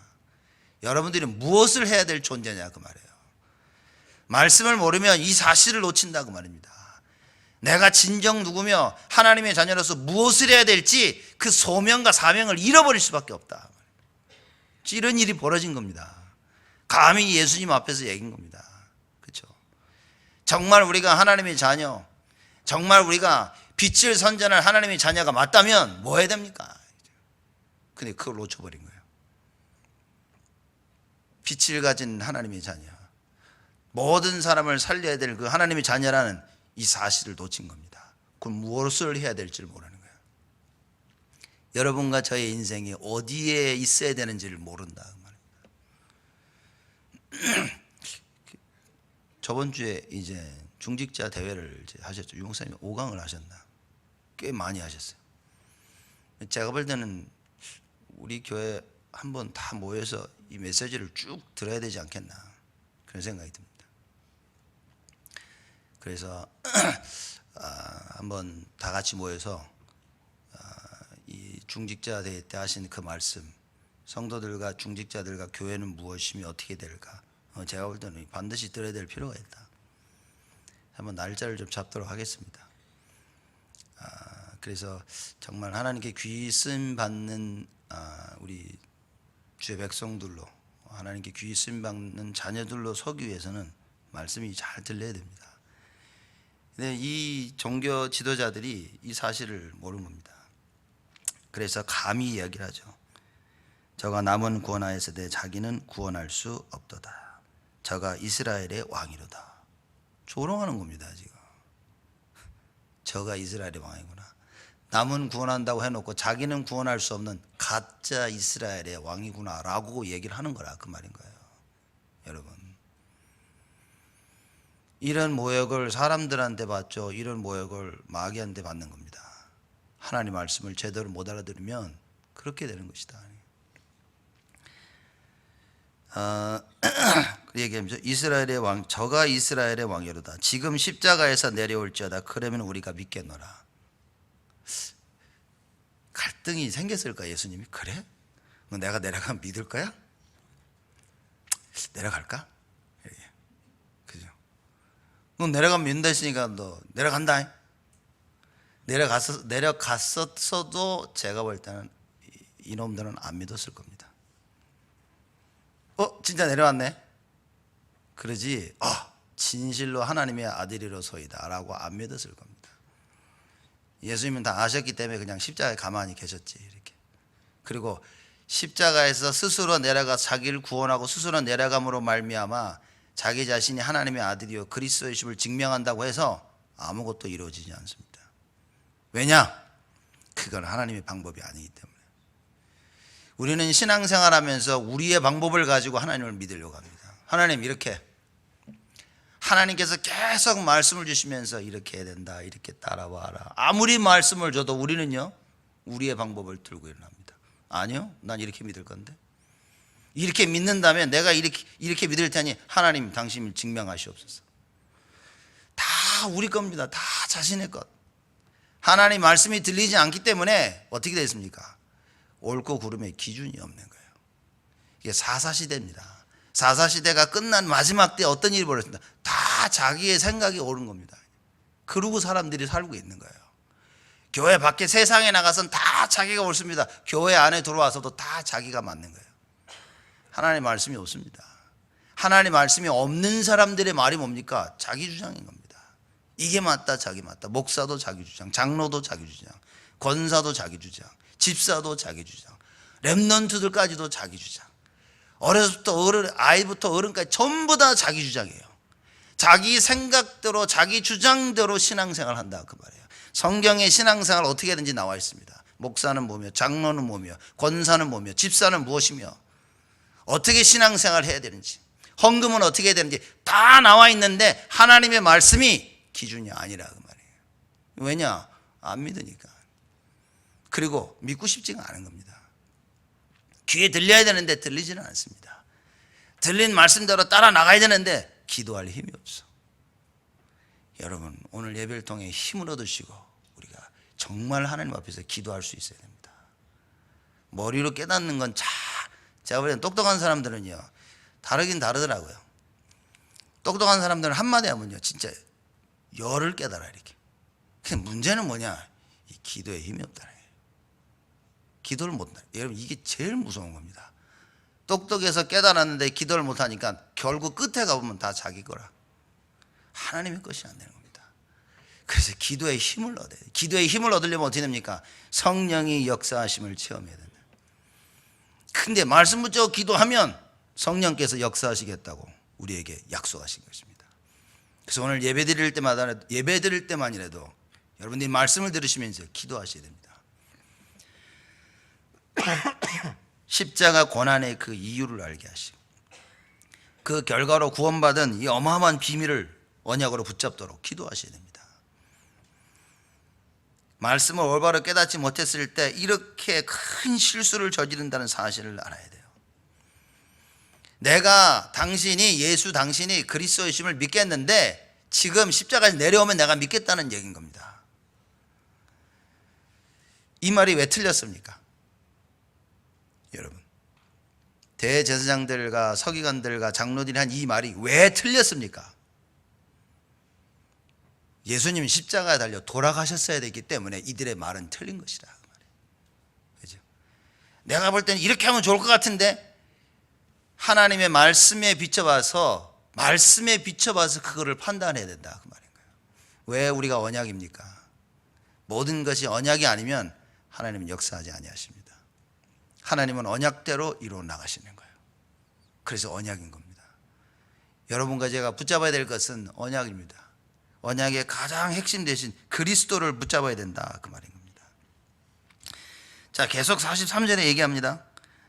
여러분들이 무엇을 해야 될 존재냐 그 말이에요. 말씀을 모르면 이 사실을 놓친다 그 말입니다. 내가 진정 누구며 하나님의 자녀로서 무엇을 해야 될지 그 소명과 사명을 잃어버릴 수밖에 없다. 이런 일이 벌어진 겁니다. 감히 예수님 앞에서 얘기한 겁니다. 그렇죠? 정말 우리가 하나님의 자녀, 정말 우리가 빛을 선전할 하나님의 자녀가 맞다면 뭐 해야 됩니까? 근데 그걸 놓쳐버린 거예요. 빛을 가진 하나님의 자녀, 모든 사람을 살려야 될 그 하나님의 자녀라는 이 사실을 놓친 겁니다. 그럼 무엇을 해야 될지를 모르는 거예요. 여러분과 저의 인생이 어디에 있어야 되는지를 모른다 그 말입니다. 저번 주에 이제 중직자 대회를 이제 하셨죠. 유목사님이 5강을 하셨나? 꽤 많이 하셨어요. 제가 볼 때는 우리 교회 한번 다 모여서 이 메시지를 쭉 들어야 되지 않겠나 그런 생각이 듭니다. 그래서 한번 다 같이 모여서 이 중직자 대회 때 하신 그 말씀, 성도들과 중직자들과 교회는 무엇이며 어떻게 될까, 제가 볼 때는 반드시 들어야 될 필요가 있다. 한번 날짜를 좀 잡도록 하겠습니다. 그래서 정말 하나님께 귀 쓰임 받는 우리 주의 백성들로, 하나님께 귀 쓰임 받는 자녀들로 서기 위해서는 말씀이 잘 들려야 됩니다. 근데 이 종교 지도자들이 이 사실을 모르는 겁니다. 그래서 감히 이야기를 하죠. 저가 남은 구원하였으되 자기는 구원할 수 없도다. 저가 이스라엘의 왕이로다. 조롱하는 겁니다. 지금 저가 이스라엘의 왕이구나. 남은 구원한다고 해놓고 자기는 구원할 수 없는 가짜 이스라엘의 왕이구나 라고 얘기를 하는 거라 그 말인 거예요. 여러분, 이런 모욕을 사람들한테 받죠. 이런 모욕을 마귀한테 받는 겁니다. 하나님 말씀을 제대로 못 알아들으면 그렇게 되는 것이다. 그 얘기하면서 이스라엘의 왕, 저가 이스라엘의 왕이로다. 지금 십자가에서 내려올지어다. 그러면 우리가 믿겠노라. 갈등이 생겼을까? 예수님이 그래? 너 내가 내려가면 믿을 거야? 내려갈까? 그죠? 너 내려가면 믿는다 했으니까 너 내려간다. 내려갔었어도 제가 볼 때는 이놈들은 안 믿었을 겁니다. 진짜 내려왔네? 그러지, 진실로 하나님의 아들이로소이다 라고 안 믿었을 겁니다. 예수님은 다 아셨기 때문에 그냥 십자가에 가만히 계셨지, 이렇게. 그리고 십자가에서 스스로 내려가 자기를 구원하고 스스로 내려감으로 말미암아 자기 자신이 하나님의 아들이요 그리스도의 심을 증명한다고 해서 아무것도 이루어지지 않습니다. 왜냐? 그건 하나님의 방법이 아니기 때문에. 우리는 신앙생활하면서 우리의 방법을 가지고 하나님을 믿으려고 합니다. 하나님 이렇게, 하나님께서 계속 말씀을 주시면서 이렇게 해야 된다, 이렇게 따라와라. 아무리 말씀을 줘도 우리는요 우리의 방법을 들고 일어납니다. 아니요, 난 이렇게 믿을 건데, 이렇게 믿는다면 내가 이렇게 믿을 테니 하나님 당신을 증명하시옵소서. 다 우리 겁니다. 다 자신의 것. 하나님 말씀이 들리지 않기 때문에 어떻게 됐습니까? 옳고 그름의 기준이 없는 거예요. 이게 사사시대입니다. 사사시대가 끝난 마지막 때 어떤 일이 벌어졌습니다. 다 자기의 생각이 옳은 겁니다. 그러고 사람들이 살고 있는 거예요. 교회 밖에 세상에 나가서는 다 자기가 옳습니다. 교회 안에 들어와서도 다 자기가 맞는 거예요. 하나님 말씀이 없습니다. 하나님 말씀이 없는 사람들의 말이 뭡니까? 자기 주장인 겁니다. 이게 맞다, 자기 맞다. 목사도 자기 주장, 장로도 자기 주장, 권사도 자기 주장, 집사도 자기 주장, 렘넌트들까지도 자기 주장. 어려서부터 아이부터 어른까지 전부 다 자기 주장이에요. 자기 생각대로 자기 주장대로 신앙생활을 한다 그 말이에요. 성경에 신앙생활 어떻게 하든지 나와 있습니다. 목사는 뭐며, 장로는 뭐며, 권사는 뭐며, 집사는 무엇이며, 어떻게 신앙생활을 해야 되는지, 헌금은 어떻게 해야 되는지 다 나와 있는데 하나님의 말씀이 기준이 아니라 그 말이에요. 왜냐? 안 믿으니까. 그리고 믿고 싶지가 않은 겁니다. 귀에 들려야 되는데 들리지는 않습니다. 들린 말씀대로 따라 나가야 되는데 기도할 힘이 없어. 여러분, 오늘 예배를 통해 힘을 얻으시고 우리가 정말 하나님 앞에서 기도할 수 있어야 됩니다. 머리로 깨닫는 건 제가 보기엔 똑똑한 사람들은요 다르긴 다르더라고요. 똑똑한 사람들은 한마디 하면요 진짜 열을 깨달아 이렇게. 근데 문제는 뭐냐? 이 기도에 힘이 없다는 거예요. 기도를 못한다. 여러분, 이게 제일 무서운 겁니다. 똑똑해서 깨달았는데 기도를 못하니까 결국 끝에 가보면 다 자기 거라. 하나님의 것이 안 되는 겁니다. 그래서 기도에 힘을 얻어야 돼요. 기도에 힘을 얻으려면 어떻게 됩니까? 성령이 역사하심을 체험해야 된다. 근데 말씀 붙잡고 기도하면 성령께서 역사하시겠다고 우리에게 약속하신 것입니다. 그래서 오늘 예배 드릴 때만이라도 여러분들이 말씀을 들으시면서 기도하셔야 됩니다. 십자가 고난의 그 이유를 알게 하시고 그 결과로 구원받은 이 어마어마한 비밀을 언약으로 붙잡도록 기도하셔야 됩니다. 말씀을 올바로 깨닫지 못했을 때 이렇게 큰 실수를 저지른다는 사실을 알아야 돼요. 내가 당신이 그리스도이심을 믿겠는데 지금 십자가에서 내려오면 내가 믿겠다는 얘기인 겁니다. 이 말이 왜 틀렸습니까? 여러분, 대제사장들과 서기관들과 장로들이 한 이 말이 왜 틀렸습니까? 예수님은 십자가에 달려 돌아가셨어야 되기 때문에 이들의 말은 틀린 것이다. 그죠? 내가 볼 때는 이렇게 하면 좋을 것 같은데 하나님의 말씀에 비춰봐서 그거를 판단해야 된다 그 말인 거예요. 왜 우리가 언약입니까? 모든 것이 언약이 아니면 하나님은 역사하지 아니하십니다. 하나님은 언약대로 이루어 나가시는 거예요. 그래서 언약인 겁니다. 여러분과 제가 붙잡아야 될 것은 언약입니다. 언약의 가장 핵심 대신 그리스도를 붙잡아야 된다 그 말인 겁니다. 자, 계속 43절에 얘기합니다.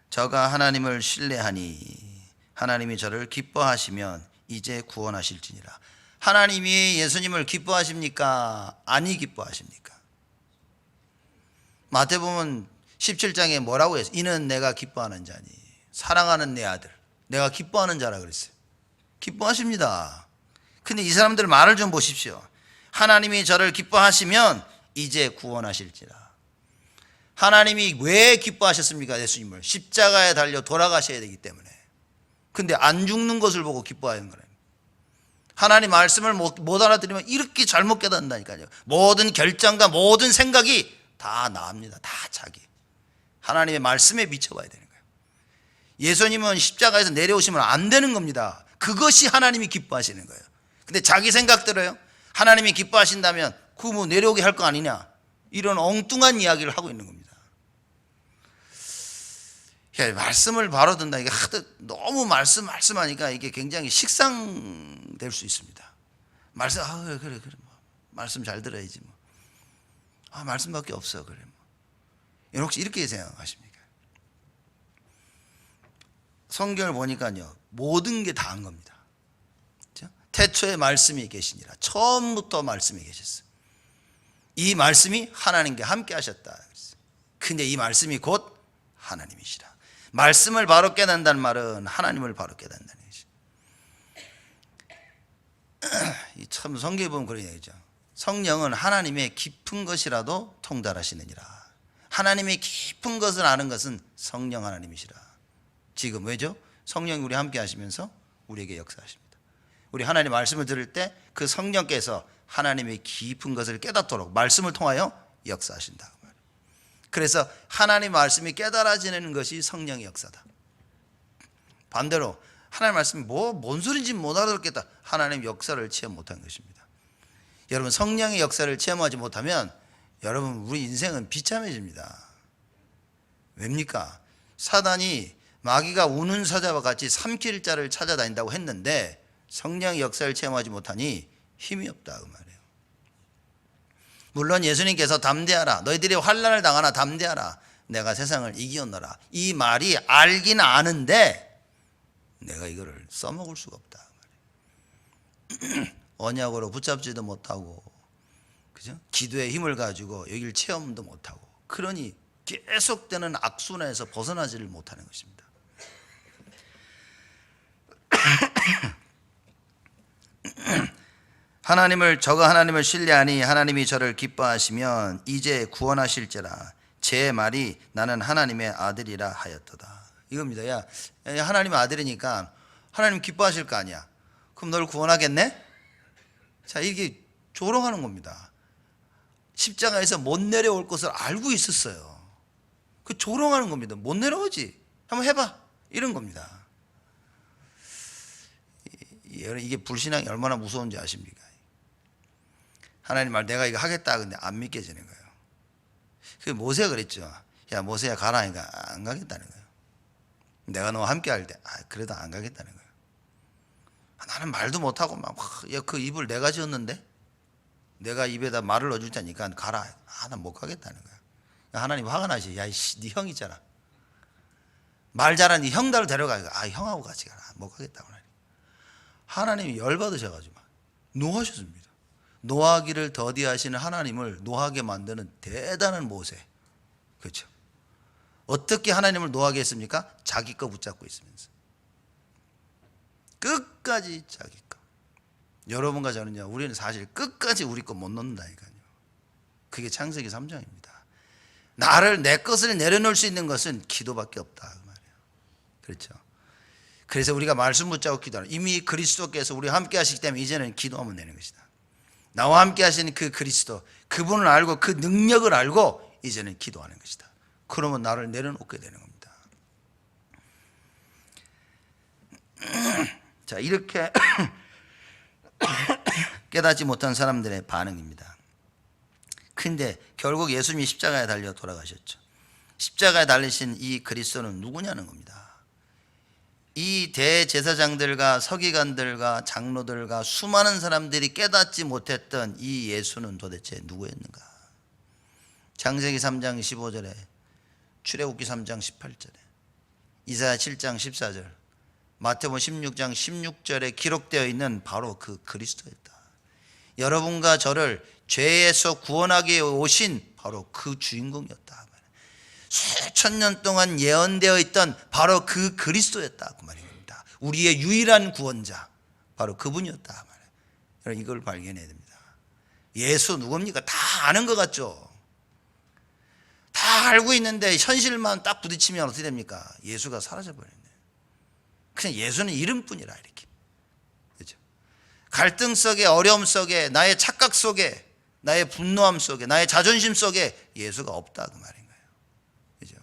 저가 하나님을 신뢰하니 하나님이 저를 기뻐하시면 이제 구원하실지니라. 하나님이 예수님을 기뻐하십니까? 아니 기뻐하십니까? 마태복음 17장에 뭐라고 했어요? 이는 내가 기뻐하는 자니 사랑하는 내 아들, 내가 기뻐하는 자라 그랬어요. 기뻐하십니다. 근데 이 사람들 말을 좀 보십시오. 하나님이 저를 기뻐하시면 이제 구원하실지라. 하나님이 왜 기뻐하셨습니까? 예수님을 십자가에 달려 돌아가셔야 되기 때문에. 근데 안 죽는 것을 보고 기뻐하는 거예요. 하나님 말씀을 못 알아들으면 이렇게 잘못 깨닫는다니까요. 모든 결정과 모든 생각이 다 나옵니다. 다 자기. 하나님의 말씀에 비춰봐야 되는 거예요. 예수님은 십자가에서 내려오시면 안 되는 겁니다. 그것이 하나님이 기뻐하시는 거예요. 근데 자기 생각대로요. 하나님이 기뻐하신다면 그 뭐 내려오게 할 거 아니냐, 이런 엉뚱한 이야기를 하고 있는 겁니다. 말씀을 바로 듣는다. 이게 하도 너무 말씀하니까 이게 굉장히 식상될 수 있습니다. 말씀, 그래 뭐. 말씀 잘 들어야지 뭐. 말씀밖에 없어 그래 뭐. 여러분 혹시 이렇게 생각하십니까? 성경을 보니까요, 모든 게 다 한 겁니다. 태초에 말씀이 계시니라. 처음부터 말씀이 계셨어요. 이 말씀이 하나님과 함께 하셨다. 근데 이 말씀이 곧 하나님이시라. 말씀을 바로 깨닫는다는 말은 하나님을 바로 깨닫는다는 것이죠. 참 성경에 보면 그런 얘기죠. 성령은 하나님의 깊은 것이라도 통달하시느니라. 하나님의 깊은 것을 아는 것은 성령 하나님이시라. 지금 왜죠? 성령이 우리 함께 하시면서 우리에게 역사하십니다. 우리 하나님 말씀을 들을 때 그 성령께서 하나님의 깊은 것을 깨닫도록 말씀을 통하여 역사하신다. 그래서 하나님 말씀이 깨달아지는 것이 성령의 역사다. 반대로 하나님 말씀이 뭔 소리인지 못 알아듣겠다. 하나님 역사를 체험 못한 것입니다. 여러분, 성령의 역사를 체험하지 못하면 여러분 우리 인생은 비참해집니다. 왜입니까? 사단이 마귀가 우는 사자와 같이 삼킬 자를 찾아다닌다고 했는데 성령의 역사를 체험하지 못하니 힘이 없다 그 말이에요. 물론 예수님께서 담대하라, 너희들이 환난을 당하나 담대하라, 내가 세상을 이기었노라, 이 말이 알긴 아는데 내가 이거를 써먹을 수가 없다 그 말이에요. 언약으로 붙잡지도 못하고, 그죠? 기도의 힘을 가지고 여기를 체험도 못하고, 그러니 계속되는 악순환에서 벗어나지를 못하는 것입니다. 저가 하나님을 신뢰하니 하나님이 저를 기뻐하시면 이제 구원하실지라. 제 말이 나는 하나님의 아들이라 하였도다. 이겁니다. 야, 하나님의 아들이니까 하나님 기뻐하실 거 아니야. 그럼 널 구원하겠네? 자, 이게 조롱하는 겁니다. 십자가에서 못 내려올 것을 알고 있었어요. 그 조롱하는 겁니다. 못 내려오지, 한번 해봐, 이런 겁니다. 이게 불신앙이 얼마나 무서운지 아십니까? 하나님 말 내가 이거 하겠다 근데 안 믿겨지는 거예요. 그 모세가 그랬죠. 야, 모세야 가라 하니까 안 가겠다는 거예요. 내가 너와 함께 할 때 그래도 안 가겠다는 거예요. 나는 말도 못하고 막 그 입을 내가 지었는데 내가 입에다 말을 넣어줄 테니까 가라. 난 못 가겠다는 거예요. 하나님 화가 나시. 야, 네 형 있잖아, 말 잘하는 네 형들 데려가. 형하고 같이 가라. 못 가겠다고. 하나님이 열받으셔가지고 막 노하셨습니다. 노하기를 더디하시는 하나님을 노하게 만드는 대단한 모세. 그렇죠? 어떻게 하나님을 노하게 했습니까? 자기 거 붙잡고 있으면서. 끝까지 자기 거. 여러분과 저는요, 우리는 사실 끝까지 우리 거 못 놓는다니까요. 그게 창세기 3장입니다. 내 것을 내려놓을 수 있는 것은 기도밖에 없다 그 말이에요. 그렇죠? 그래서 우리가 말씀 붙잡고 기도하는, 이미 그리스도께서 우리와 함께 하시기 때문에 이제는 기도하면 되는 것이다. 나와 함께 하시는 그 그리스도, 그분을 알고 그 능력을 알고 이제는 기도하는 것이다. 그러면 나를 내려놓게 되는 겁니다. 자, 이렇게 깨닫지 못한 사람들의 반응입니다. 근데 결국 예수님이 십자가에 달려 돌아가셨죠. 십자가에 달리신 이 그리스도는 누구냐는 겁니다. 이 대제사장들과 서기관들과 장로들과 수많은 사람들이 깨닫지 못했던 이 예수는 도대체 누구였는가? 창세기 3장 15절에, 출애굽기 3장 18절에, 이사야 7장 14절, 마태복음 16장 16절에 기록되어 있는 바로 그 그리스도였다. 여러분과 저를 죄에서 구원하기 위해 오신 바로 그 주인공이었다. 수천 년 동안 예언되어 있던 바로 그 그리스도였다 그 말입니다. 우리의 유일한 구원자, 바로 그분이었다 말이에요. 여러분, 이걸 발견해야 됩니다. 예수 누굽니까? 다 아는 것 같죠? 다 알고 있는데 현실만 딱 부딪히면 어떻게 됩니까? 예수가 사라져버렸네. 그냥 예수는 이름뿐이라 이렇게. 그렇죠? 갈등 속에, 어려움 속에, 나의 착각 속에, 나의 분노함 속에, 나의 자존심 속에 예수가 없다 그 말인 거예요. 그죠?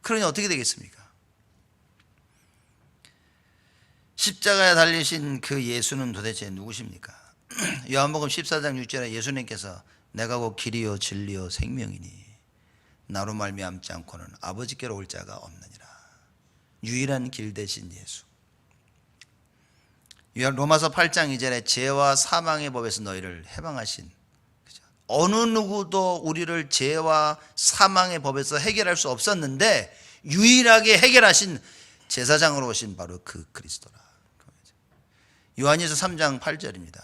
그러니 어떻게 되겠습니까? 십자가에 달리신 그 예수는 도대체 누구십니까? 요한복음 14장 6절에 예수님께서 내가 곧 길이요 진리요 생명이니 나로 말미암지 않고는 아버지께로 올 자가 없느니라. 유일한 길 대신 예수. 로마서 8장 2절에 죄와 사망의 법에서 너희를 해방하신, 어느 누구도 우리를 죄와 사망의 법에서 해결할 수 없었는데 유일하게 해결하신 제사장으로 오신 바로 그 그리스도라. 요한일서 3장 8절입니다.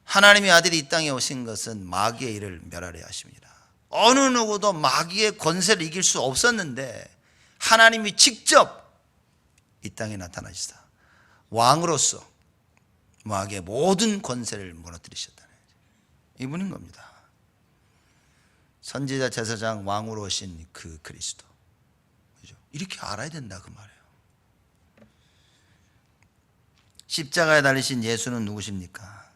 하나님의 아들이 이 땅에 오신 것은 마귀의 일을 멸하려 하심이라. 어느 누구도 마귀의 권세를 이길 수 없었는데 하나님이 직접 이 땅에 나타나시다 왕으로서 마귀의 모든 권세를 무너뜨리셨다. 이분인 겁니다. 선지자, 제사장, 왕으로 오신 그 그리스도. 그죠? 이렇게 알아야 된다 그 말이에요. 십자가에 달리신 예수는 누구십니까?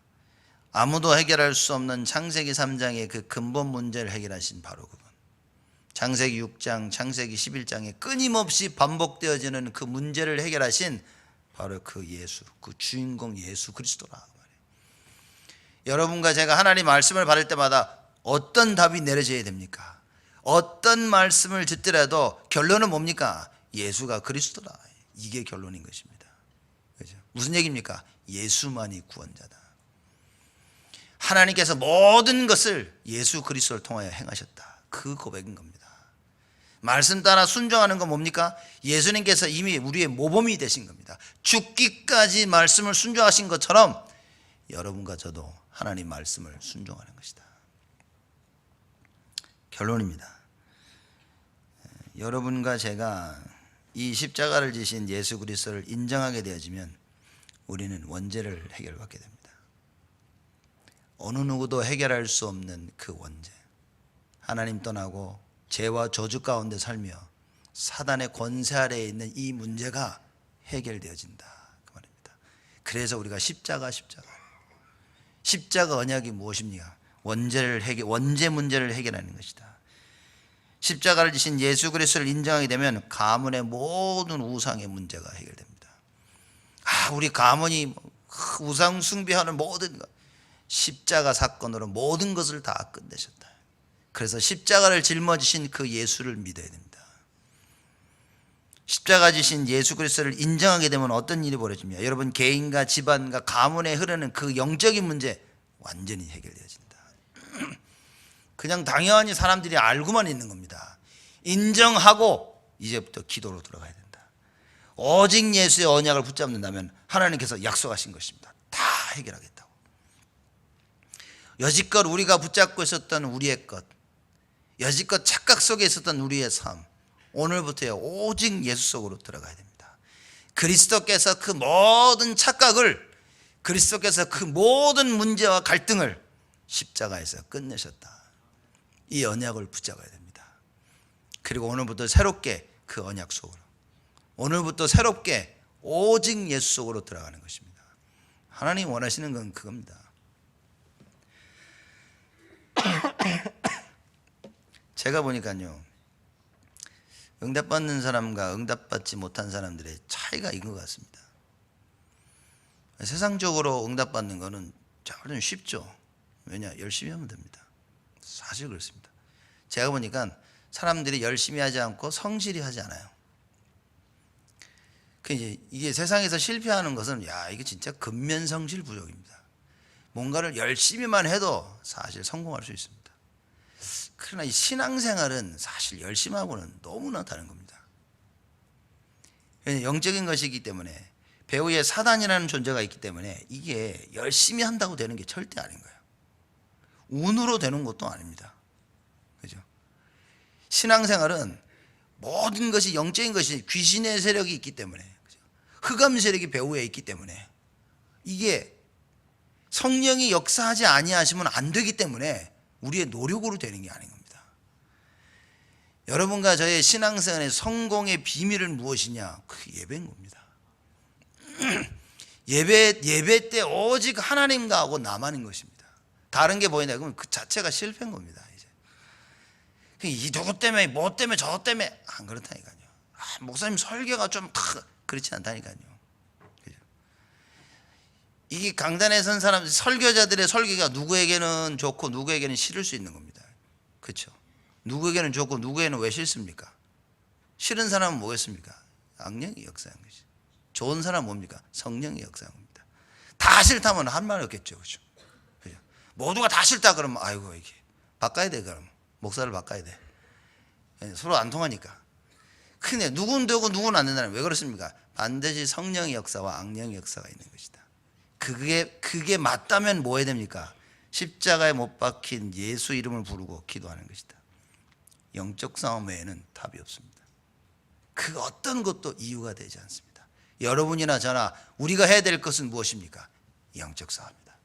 아무도 해결할 수 없는 창세기 3장의 그 근본 문제를 해결하신 바로 그분. 창세기 6장, 창세기 11장에 끊임없이 반복되어지는 그 문제를 해결하신 바로 그 예수, 그 주인공 예수 그리스도라. 여러분과 제가 하나님 말씀을 받을 때마다 어떤 답이 내려져야 됩니까? 어떤 말씀을 듣더라도 결론은 뭡니까? 예수가 그리스도다. 이게 결론인 것입니다. 그렇죠? 무슨 얘기입니까? 예수만이 구원자다. 하나님께서 모든 것을 예수 그리스도를 통하여 행하셨다. 그 고백인 겁니다. 말씀 따라 순종하는 건 뭡니까? 예수님께서 이미 우리의 모범이 되신 겁니다. 죽기까지 말씀을 순종하신 것처럼 여러분과 저도 하나님 말씀을 순종하는 것이다. 결론입니다. 여러분과 제가 이 십자가를 지신 예수 그리스도를 인정하게 되어지면 우리는 원죄를 해결받게 됩니다. 어느 누구도 해결할 수 없는 그 원죄, 하나님 떠나고 죄와 저주 가운데 살며 사단의 권세 아래에 있는 이 문제가 해결되어진다 그 말입니다. 그래서 우리가 십자가 언약이 무엇입니까? 원죄 문제를 해결하는 것이다. 십자가를 지신 예수 그리스도를 인정하게 되면 가문의 모든 우상의 문제가 해결됩니다. 우리 가문이 우상 숭배하는 모든 것, 십자가 사건으로 모든 것을 다 끝내셨다. 그래서 십자가를 짊어지신 그 예수를 믿어야 됩니다. 십자가 지신 예수 그리스도를 인정하게 되면 어떤 일이 벌어집니까? 여러분, 개인과 집안과 가문에 흐르는 그 영적인 문제 완전히 해결되어진다. 그냥 당연히 사람들이 알고만 있는 겁니다. 인정하고 이제부터 기도로 들어가야 된다. 오직 예수의 언약을 붙잡는다면 하나님께서 약속하신 것입니다. 다 해결하겠다고. 여지껏 우리가 붙잡고 있었던 우리의 것, 여지껏 착각 속에 있었던 우리의 삶, 오늘부터 오직 예수 속으로 들어가야 됩니다. 그리스도께서 그 모든 착각을, 그리스도께서 그 모든 문제와 갈등을 십자가에서 끝내셨다. 이 언약을 붙잡아야 됩니다. 그리고 오늘부터 새롭게 그 언약 속으로, 오늘부터 새롭게 오직 예수 속으로 들어가는 것입니다. 하나님 원하시는 건 그겁니다. 제가 보니까요, 응답받는 사람과 응답받지 못한 사람들의 차이가 이거 같습니다. 세상적으로 응답받는 거는 좀 쉽죠. 왜냐? 열심히 하면 됩니다. 사실 그렇습니다. 제가 보니까 사람들이 열심히 하지 않고 성실히 하지 않아요. 이게 세상에서 실패하는 것은 이게 진짜 근면성실 부족입니다. 뭔가를 열심히만 해도 사실 성공할 수 있습니다. 그러나 이 신앙생활은 사실 열심히 하고는 너무나 다른 겁니다. 영적인 것이기 때문에, 배후에 사단이라는 존재가 있기 때문에 이게 열심히 한다고 되는 게 절대 아닌 거예요. 운으로 되는 것도 아닙니다. 그죠? 신앙생활은 모든 것이 영적인 것이 귀신의 세력이 있기 때문에, 그죠? 흑암 세력이 배후에 있기 때문에 이게 성령이 역사하지 아니하시면 안 되기 때문에 우리의 노력으로 되는 게 아닌 겁니다. 여러분과 저의 신앙생활의 성공의 비밀은 무엇이냐? 그 예배인 겁니다. 예배 때 오직 하나님과 하고 나만인 것입니다. 다른 게 보이냐? 그러면 그 자체가 실패인 겁니다. 이제 이 누구 때문에, 뭐 때문에, 저 때문에 안 그렇다니까요. 목사님 설교가 좀 그렇지 않다니까요. 이게 강단에 선 사람, 설교자들의 설교가 누구에게는 좋고 누구에게는 싫을 수 있는 겁니다. 그렇죠? 누구에게는 좋고 누구에게는 왜 싫습니까? 싫은 사람은 뭐겠습니까? 악령이 역사한 것이. 좋은 사람은 뭡니까? 성령이 역사한 겁니다. 다 싫다면 할 말 없겠죠. 그렇죠? 모두가 다 싫다 그러면 아이고 이게 바꿔야 돼. 그럼 목사를 바꿔야 돼. 서로 안 통하니까. 근데 누구는 되고 누구는 안 된다는, 왜 그렇습니까? 반드시 성령의 역사와 악령의 역사가 있는 것이다. 그게 맞다면 뭐 해야 됩니까? 십자가에 못 박힌 예수 이름을 부르고 기도하는 것이다. 영적 싸움 외에는 답이 없습니다. 그 어떤 것도 이유가 되지 않습니다. 여러분이나 저나 우리가 해야 될 것은 무엇입니까? 영적 싸움입니다.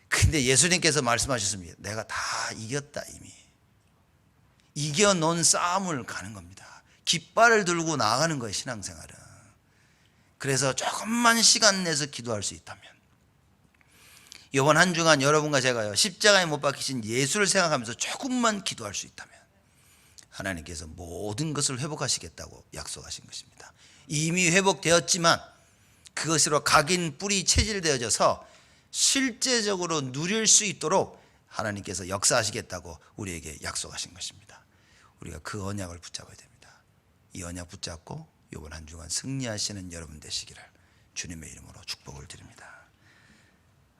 근데 예수님께서 말씀하셨습니다. 내가 다 이겼다. 이미 이겨놓은 싸움을 가는 겁니다. 깃발을 들고 나가는 거예요, 신앙생활은. 그래서 조금만 시간 내서 기도할 수 있다면, 이번 한 주간 여러분과 제가요, 십자가에 못 박히신 예수를 생각하면서 조금만 기도할 수 있다면 하나님께서 모든 것을 회복하시겠다고 약속하신 것입니다. 이미 회복되었지만 그것으로 각인 뿌리 체질되어져서 실제적으로 누릴 수 있도록 하나님께서 역사하시겠다고 우리에게 약속하신 것입니다. 우리가 그 언약을 붙잡아야 됩니다. 이 언약 붙잡고 이번 한 주간 승리하시는 여러분 되시기를 주님의 이름으로 축복을 드립니다.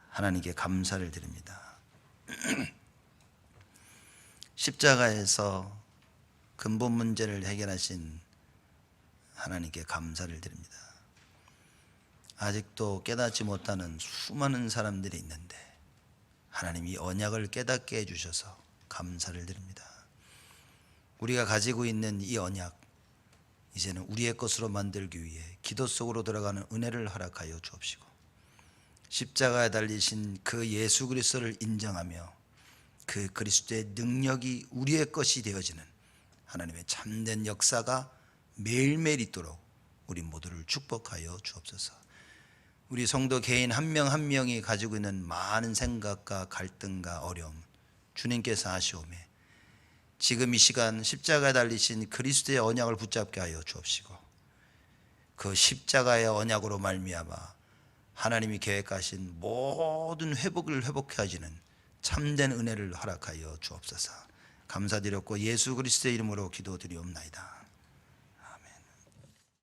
하나님께 감사를 드립니다. 십자가에서 근본 문제를 해결하신 하나님께 감사를 드립니다. 아직도 깨닫지 못하는 수많은 사람들이 있는데 하나님이 언약을 깨닫게 해주셔서 감사를 드립니다. 우리가 가지고 있는 이 언약, 이제는 우리의 것으로 만들기 위해 기도 속으로 들어가는 은혜를 허락하여 주옵시고, 십자가에 달리신 그 예수 그리스도를 인정하며 그 그리스도의 능력이 우리의 것이 되어지는 하나님의 참된 역사가 매일매일 있도록 우리 모두를 축복하여 주옵소서. 우리 성도 개인 한 명 한 명이 가지고 있는 많은 생각과 갈등과 어려움 주님께서 아시오매 지금 이 시간 십자가에 달리신 그리스도의 언약을 붙잡게 하여 주옵시고, 그 십자가의 언약으로 말미암아 하나님이 계획하신 모든 회복을 회복해 하시는 참된 은혜를 허락하여 주옵소서. 감사드렸고 예수 그리스도의 이름으로 기도드리옵나이다.